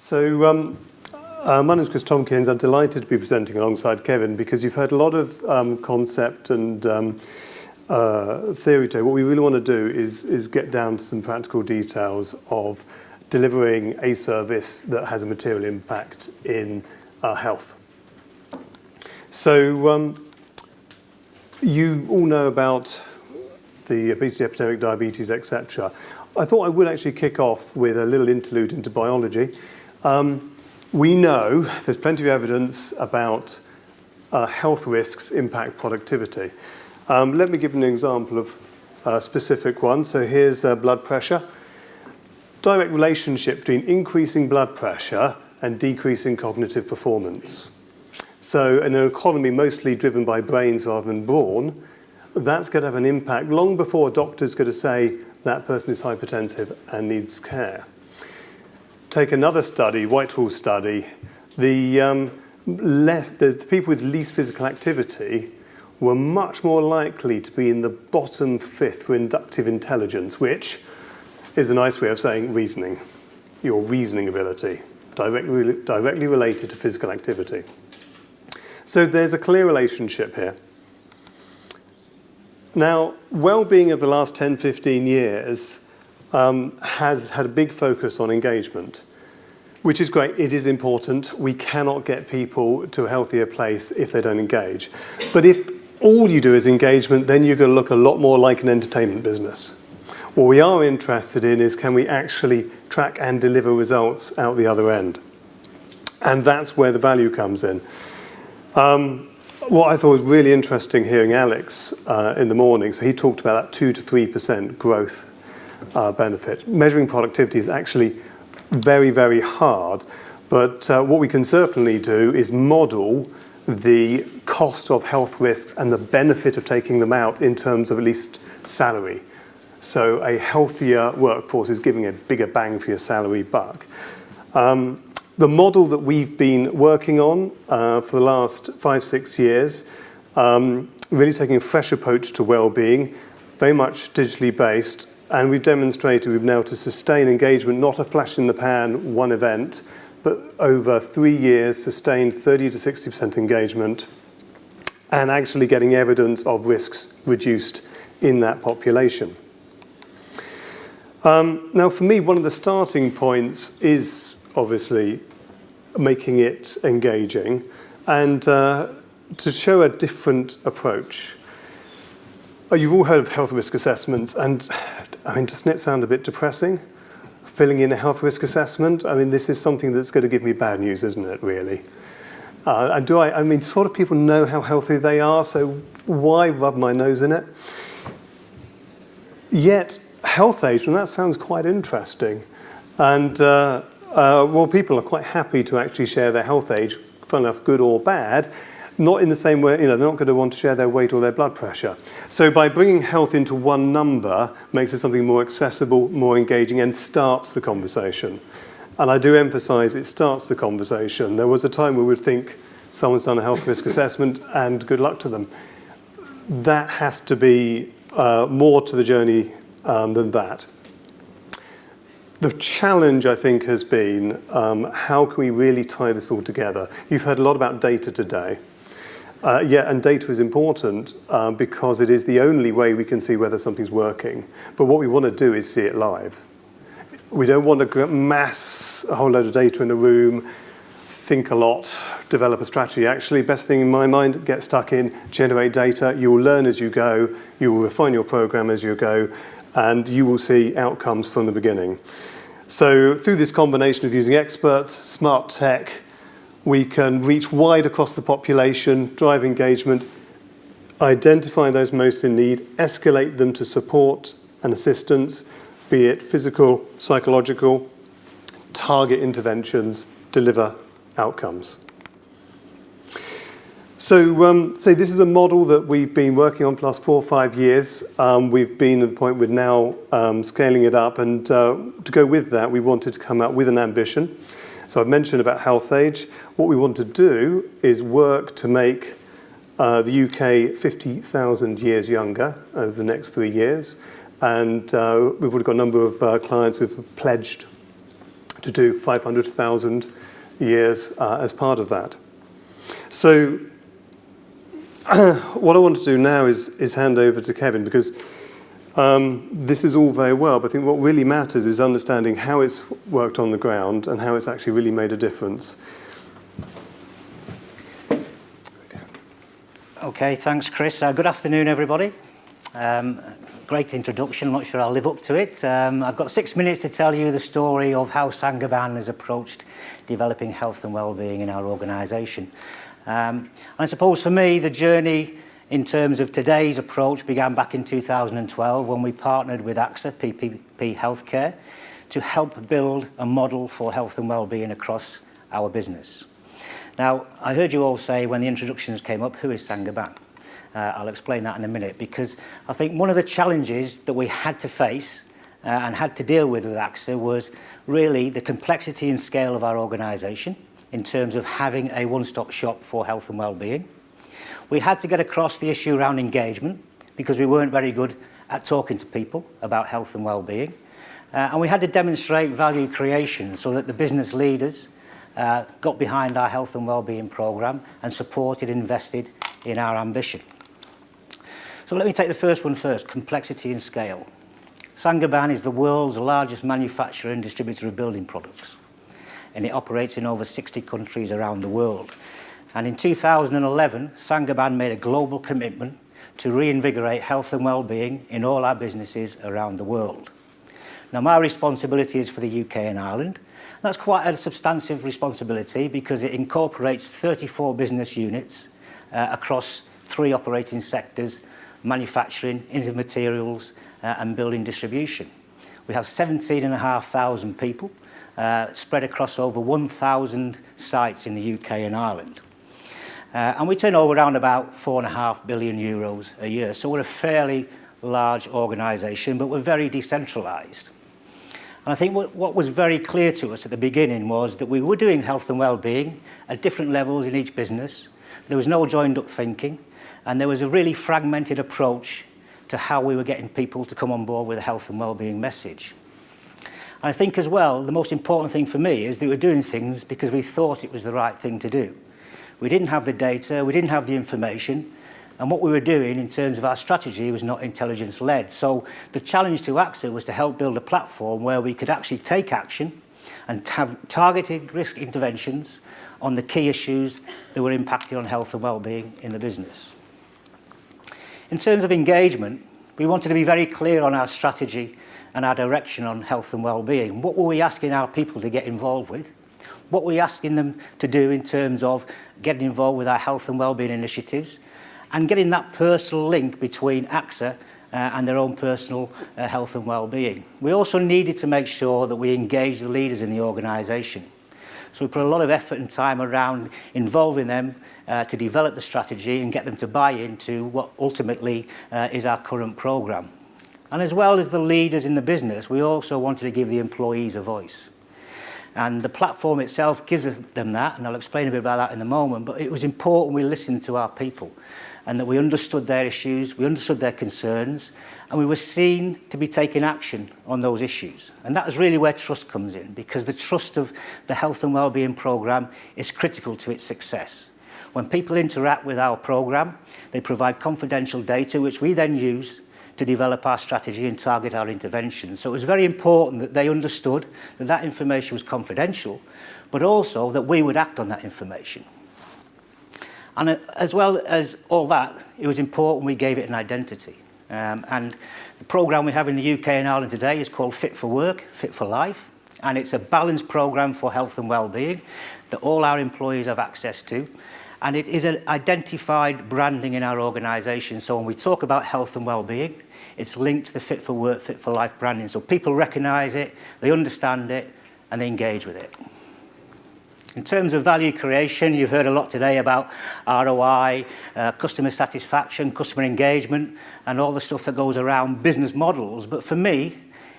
My name is Chris Tomkins. I'm delighted to be presenting alongside Kevin because you've heard a lot of concept and theory today. What we really want to do is get down to some practical details of delivering a service that has a material impact in health. So you all know about the obesity epidemic, diabetes, etc. I thought I would actually kick off with a little interlude into biology. We know there's plenty of evidence about health risks impact productivity. Let me give you an example of a specific one. So here's blood pressure. Direct relationship between increasing blood pressure and decreasing cognitive performance. So in an economy mostly driven by brains rather than brawn, that's going to have an impact long before a doctor's going to say that person is hypertensive and needs care. Take another study, Whitehall study. The people with least physical activity were much more likely to be in the bottom fifth for inductive intelligence, which is a nice way of saying reasoning, your reasoning ability, directly related to physical activity. So there's a clear relationship here. Now, well-being of the last 10, 15 years has had a big focus on engagement, which is great. It is important. We cannot get people to a healthier place if they don't engage. But if all you do is engagement, then you're going to look a lot more like an entertainment business. What we are interested in is can we actually track and deliver results out the other end? And that's where the value comes in. What I thought was really interesting hearing Alex in the morning, so he talked about that 2 to 3% growth benefit. Measuring productivity is actually very, very hard, but what we can certainly do is model the cost of health risks and the benefit of taking them out in terms of at least salary. So a healthier workforce is giving a bigger bang for your salary buck. The model that we've been working on for the last 5-6 years, really taking a fresh approach to well-being, very much digitally based, and we've demonstrated we've been able to sustain engagement, not a flash in the pan, one event, but over 3 years, sustained 30 to 60% engagement, and actually getting evidence of risks reduced in that population. Now, for me, one of the starting points is obviously making it engaging and to show a different approach. You've all heard of health risk assessments, and I mean, doesn't it sound a bit depressing? Filling in a health risk assessment? I mean, this is something that's going to give me bad news, isn't it, really? I mean, sort of people know how healthy they are, so why rub my nose in it? Yet, health age, and that sounds quite interesting. And well, people are quite happy to actually share their health age, fun enough, good or bad, not in the same way, they're not going to want to share their weight or their blood pressure. So by bringing health into one number, makes it something more accessible, more engaging, and starts the conversation. And I do emphasize it starts the conversation. There was a time where we'd think someone's done a health risk assessment and good luck to them. That has to be more to the journey than that. The challenge, I think, has been how can we really tie this all together? You've heard a lot about data today. And data is important because it is the only way we can see whether something's working. But what we want to do is see it live. We don't want to mass a whole load of data in a room, think a lot, develop a strategy. Actually, best thing in my mind, get stuck in, generate data. You will learn as you go. You will refine your program as you go. And you will see outcomes from the beginning. So through this combination of using experts, smart tech, we can reach wide across the population, drive engagement, identify those most in need, escalate them to support and assistance, be it physical, psychological, target interventions, deliver outcomes. So this is a model that we've been working on for the last 4 or 5 years. We've been at the point we're now scaling it up, and to go with that, we wanted to come out with an ambition. So I've mentioned about health age. What we want to do is work to make the UK 50,000 years younger over the next 3 years. And we've already got a number of clients who've pledged to do 500 to 1,000 years as part of that. So what I want to do now is hand over to Kevin, because this is all very well, but I think what really matters is understanding how it's worked on the ground and how it's actually really made a difference. Okay, thanks, Chris. Good afternoon, everybody. Great introduction. I'm not sure I'll live up to it. I've got 6 minutes to tell you the story of how Saint-Gobain has approached developing health and well-being in our organisation. And I suppose for me, the journey in terms of today's approach began back in 2012 when we partnered with AXA PPP Healthcare to help build a model for health and well-being across our business. Now, I heard you all say when the introductions came up, who is Saint-Gobain? I'll explain that in a minute, because I think one of the challenges that we had to face and had to deal with AXA was really the complexity and scale of our organisation in terms of having a one-stop shop for health and well-being. We had to get across the issue around engagement because we weren't very good at talking to people about health and well-being. And we had to demonstrate value creation so that the business leaders got behind our health and well-being programme and supported and invested in our ambition. So let me take the first one first, complexity and scale. Saint-Gobain is the world's largest manufacturer and distributor of building products, and it operates in over 60 countries around the world. And in 2011, Saint-Gobain made a global commitment to reinvigorate health and well-being in all our businesses around the world. Now, my responsibility is for the UK and Ireland. That's quite a substantive responsibility because it incorporates 34 business units across 3 operating sectors: manufacturing, innovative materials, and building distribution. We have 17,500 people spread across over 1,000 sites in the UK and Ireland. And we turn over around about €4.5 billion a year. So we're a fairly large organisation, but we're very decentralised. And I think what was very clear to us at the beginning was that we were doing health and well-being at different levels in each business. There was no joined-up thinking, and there was a really fragmented approach to how we were getting people to come on board with a health and well-being message. And I think as well, the most important thing for me is that we were doing things because we thought it was the right thing to do. We didn't have the data, we didn't have the information, and what we were doing in terms of our strategy was not intelligence-led. So the challenge to AXA was to help build a platform where we could actually take action and have targeted risk interventions on the key issues that were impacting on health and well-being in the business. In terms of engagement, we wanted to be very clear on our strategy and our direction on health and well-being. What were we asking our people to get involved with? What were we asking them to do in terms of getting involved with our health and well-being initiatives and getting that personal link between AXA and their own personal health and well-being? We also needed to make sure that we engaged the leaders in the organisation. So we put a lot of effort and time around involving them to develop the strategy and get them to buy into what ultimately is our current programme. And as well as the leaders in the business, we also wanted to give the employees a voice. And the platform itself gives them that, and I'll explain a bit about that in a moment, but it was important we listened to our people and that we understood their issues, we understood their concerns, and we were seen to be taking action on those issues. And that is really where trust comes in, because the trust of the health and wellbeing programme is critical to its success. When people interact with our programme, they provide confidential data, which we then use to develop our strategy and target our interventions. So it was very important that they understood that that information was confidential, but also that we would act on that information. And as well as all that, it was important we gave it an identity. And the programme we have in the UK and Ireland today is called Fit for Work, Fit for Life. And it's a balanced programme for health and wellbeing that all our employees have access to. And it is an identified branding in our organisation. So when we talk about health and wellbeing, it's linked to the Fit for Work, Fit for Life branding. So people recognise it, they understand it, and they engage with it. In terms of value creation, you've heard a lot today about ROI, customer satisfaction, customer engagement, and all the stuff that goes around business models. But for me,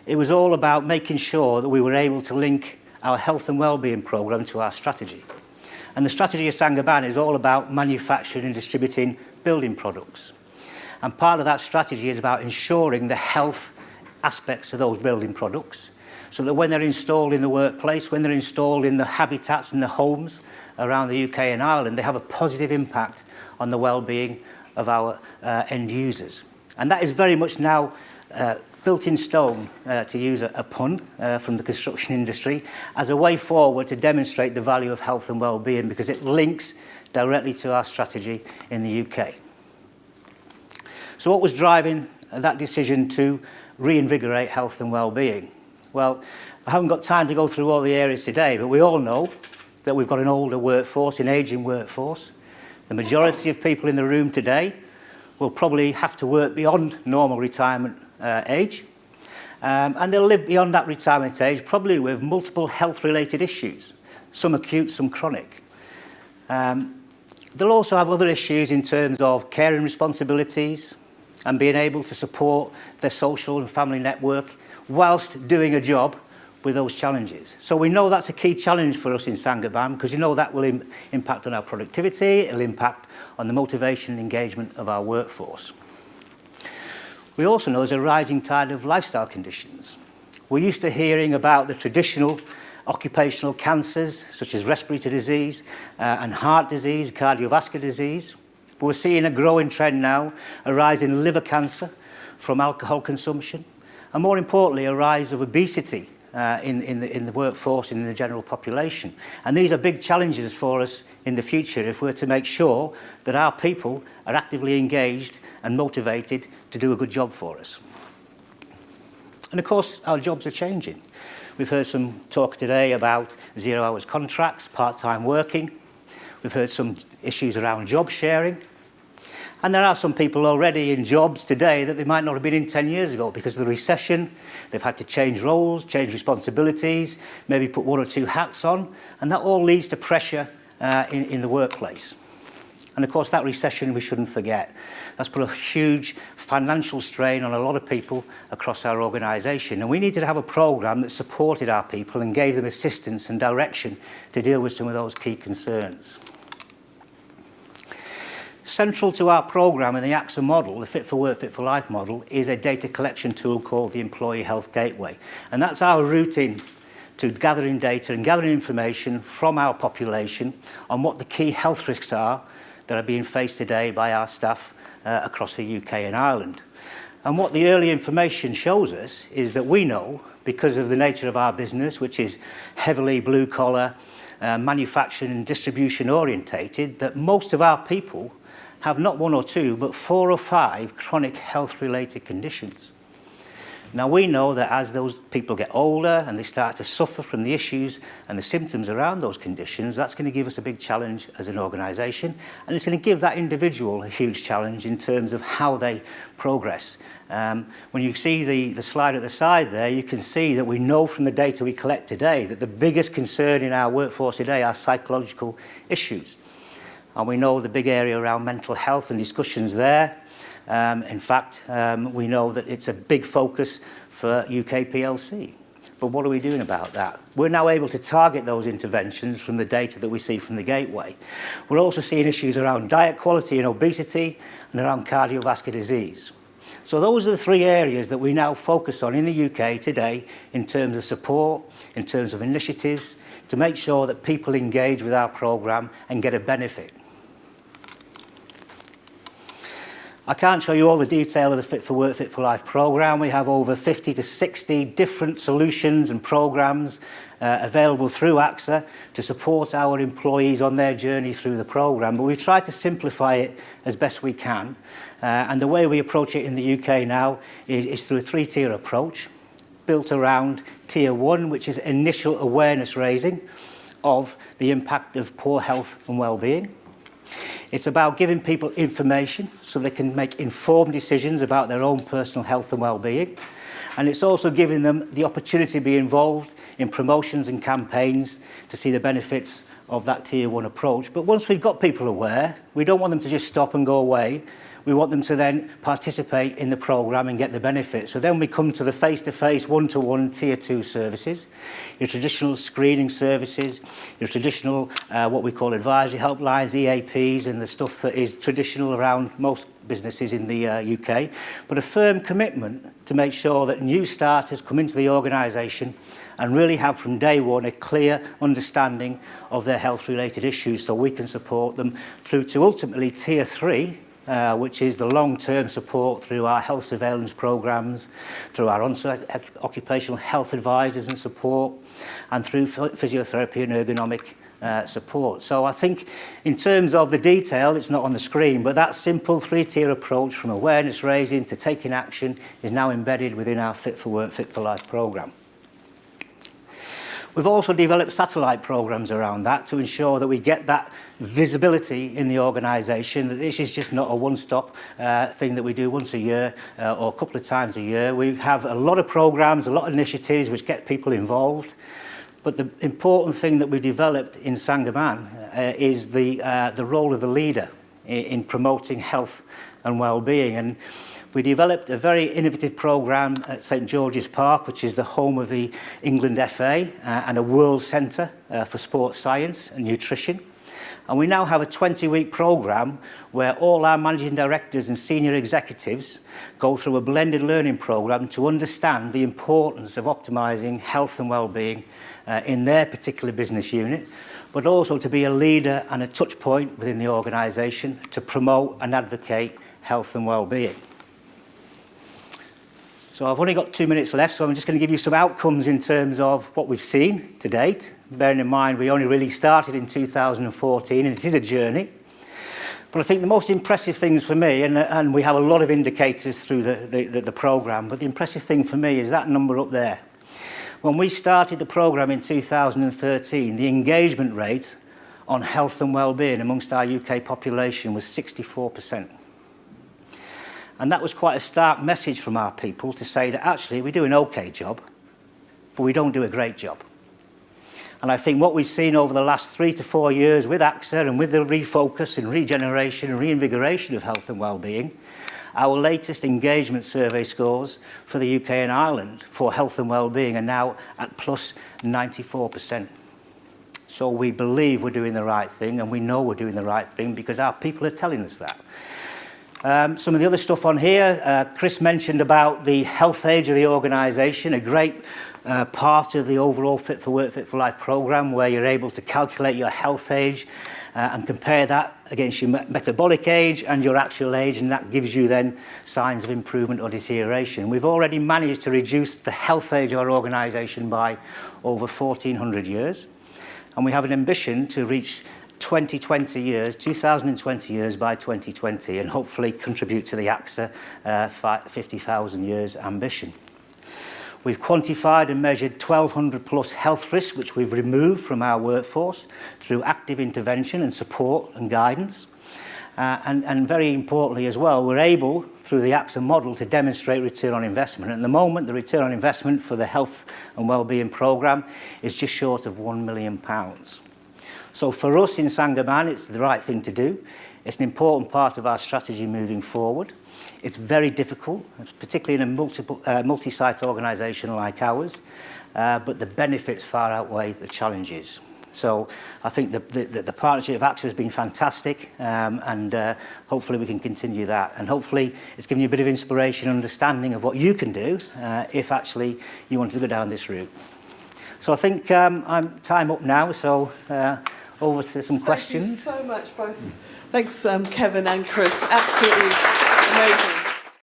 it was all about making sure that we were able to link our health and wellbeing programme to our strategy. And the strategy of Saint-Gobain is all about manufacturing and distributing building products. And part of that strategy is about ensuring the health aspects of those building products. so that when they're installed in the workplace, when they're installed in the habitats and the homes around the UK and Ireland, they have a positive impact on the well-being of our end users. And that is very much now built in stone, to use a pun from the construction industry, as a way forward to demonstrate the value of health and well-being, because it links directly to our strategy in the UK. So what was driving that decision to reinvigorate health and well-being? Well, I haven't got time to go through all the areas today, but we all know that we've got an older workforce, an ageing workforce. The majority of people in the room today will probably have to work beyond normal retirement age, and they'll live beyond that retirement age probably with multiple health-related issues, some acute, some chronic. They'll also have other issues in terms of caring responsibilities and being able to support their social and family network whilst doing a job with those challenges. So we know that's a key challenge for us in Saint-Gobain, because we know that will impact on our productivity, it'll impact on the motivation and engagement of our workforce. We also know there's a rising tide of lifestyle conditions. We're used to hearing about the traditional occupational cancers, such as respiratory disease and heart disease, cardiovascular disease. But we're seeing a growing trend now, a rise in liver cancer from alcohol consumption, and more importantly, a rise of obesity in the workforce and in the general population. And these are big challenges for us in the future if we're to make sure that our people are actively engaged and motivated to do a good job for us. And of course, our jobs are changing. We've heard some talk today about 0 hours contracts, part-time working. We've heard some issues around job sharing. And there are some people already in jobs today that they might not have been in 10 years ago because of the recession. They've had to change roles, change responsibilities, maybe put 1 or 2 hats on, and that all leads to pressure in the workplace. And of course, that recession we shouldn't forget. That's put a huge financial strain on a lot of people across our organisation. And we needed to have a programme that supported our people and gave them assistance and direction to deal with some of those key concerns. Central to our programme and the AXA model, the Fit for Work, Fit for Life model, is a data collection tool called the Employee Health Gateway. And that's our route in to gathering data and gathering information from our population on what the key health risks are that are being faced today by our staff across the UK and Ireland. And what the early information shows us is that we know, because of the nature of our business, which is heavily blue-collar, manufacturing and distribution orientated, that most of our people have not 1 or 2, but 4 or 5 chronic health-related conditions. Now, we know that as those people get older and they start to suffer from the issues and the symptoms around those conditions, that's going to give us a big challenge as an organisation, and it's going to give that individual a huge challenge in terms of how they progress. When you see the slide at the side there, you can see that we know from the data we collect today that the biggest concern in our workforce today are psychological issues. And we know the big area around mental health and discussions there. In fact, we know that it's a big focus for UK PLC. But what are we doing about that? We're now able to target those interventions from the data that we see from the Gateway. We're also seeing issues around diet quality and obesity and around cardiovascular disease. So those are the 3 areas that we now focus on in the UK today in terms of support, in terms of initiatives, to make sure that people engage with our programme and get a benefit. I can't show you all the detail of the Fit for Work, Fit for Life programme. We have over 50 to 60 different solutions and programmes available through AXA to support our employees on their journey through the programme. But we've tried to simplify it as best we can. And the way we approach it in the UK now is through a 3-tier approach built around Tier 1, which is initial awareness raising of the impact of poor health and well-being. It's about giving people information so they can make informed decisions about their own personal health and well-being. And it's also giving them the opportunity to be involved in promotions and campaigns to see the benefits of that Tier 1 approach. But once we've got people aware, we don't want them to just stop and go away. We want them to then participate in the programme and get the benefits. So then we come to the face-to-face, one-to-one Tier 2 services, your traditional screening services, your traditional what we call advisory helplines, EAPs, and the stuff that is traditional around most businesses in the UK, but a firm commitment to make sure that new starters come into the organisation and really have from day one a clear understanding of their health-related issues so we can support them through to ultimately Tier 3, which is the long-term support through our health surveillance programs, through our on-site occupational health advisors and support, and through physiotherapy and ergonomic support. So I think in terms of the detail, it's not on the screen, but that simple 3-tier approach from awareness raising to taking action is now embedded within our Fit for Work, Fit for Life programme. We've also developed satellite programs around that to ensure that we get that visibility in the organisation, that this is just not a one-stop thing that we do once a year or a couple of times a year. We have a lot of programs, a lot of initiatives which get people involved. But the important thing that we developed in Saint-Gobain is the role of the leader in promoting health and well-being. And we developed a very innovative programme at St George's Park, which is the home of the England FA and a world centre for sports science and nutrition. And we now have a 20-week programme where all our managing directors and senior executives go through a blended learning programme to understand the importance of optimising health and well-being in their particular business unit, but also to be a leader and a touch point within the organisation to promote and advocate health and well-being. So I've only got 2 minutes left, so I'm just going to give you some outcomes in terms of what we've seen to date. Bearing in mind we only really started in 2014 and it is a journey. But I think the most impressive things for me, and we have a lot of indicators through the programme, but the impressive thing for me is that number up there. When we started the programme in 2013, the engagement rate on health and well-being amongst our UK population was 64%. And that was quite a stark message from our people to say that actually we do an okay job, but we don't do a great job. And I think what we've seen over the last 3 to 4 years with AXA and with the refocus and regeneration and reinvigoration of health and well-being, our latest engagement survey scores for the UK and Ireland for health and well-being are now at plus 94%. So we believe we're doing the right thing, and we know we're doing the right thing because our people are telling us that. Some of the other stuff on here, Chris mentioned about the health age of the organisation, a great part of the overall Fit for Work, Fit for Life programme, where you're able to calculate your health age and compare that against your metabolic age and your actual age, and that gives you then signs of improvement or deterioration. We've already managed to reduce the health age of our organisation by over 1,400 years, and we have an ambition to reach 2020 years by 2020, and hopefully contribute to the AXA 50,000 years ambition. We've quantified and measured 1,200 plus health risks which we've removed from our workforce through active intervention and support and guidance. And very importantly as well, we're able, through the AXA model, to demonstrate return on investment. At the moment, the return on investment for the health and wellbeing programme is just short of £1 million. So for us in Saint-Gobain, it's the right thing to do. It's an important part of our strategy moving forward. It's very difficult, particularly in a multi-site organisation like ours, but the benefits far outweigh the challenges. So I think the partnership of AXA has been fantastic, and hopefully we can continue that. And hopefully it's given you a bit of inspiration and understanding of what you can do if actually you want to go down this route. So I think I'm time up now, so over to some questions. Thank you so much, both. Thanks, Kevin and Chris. Absolutely amazing.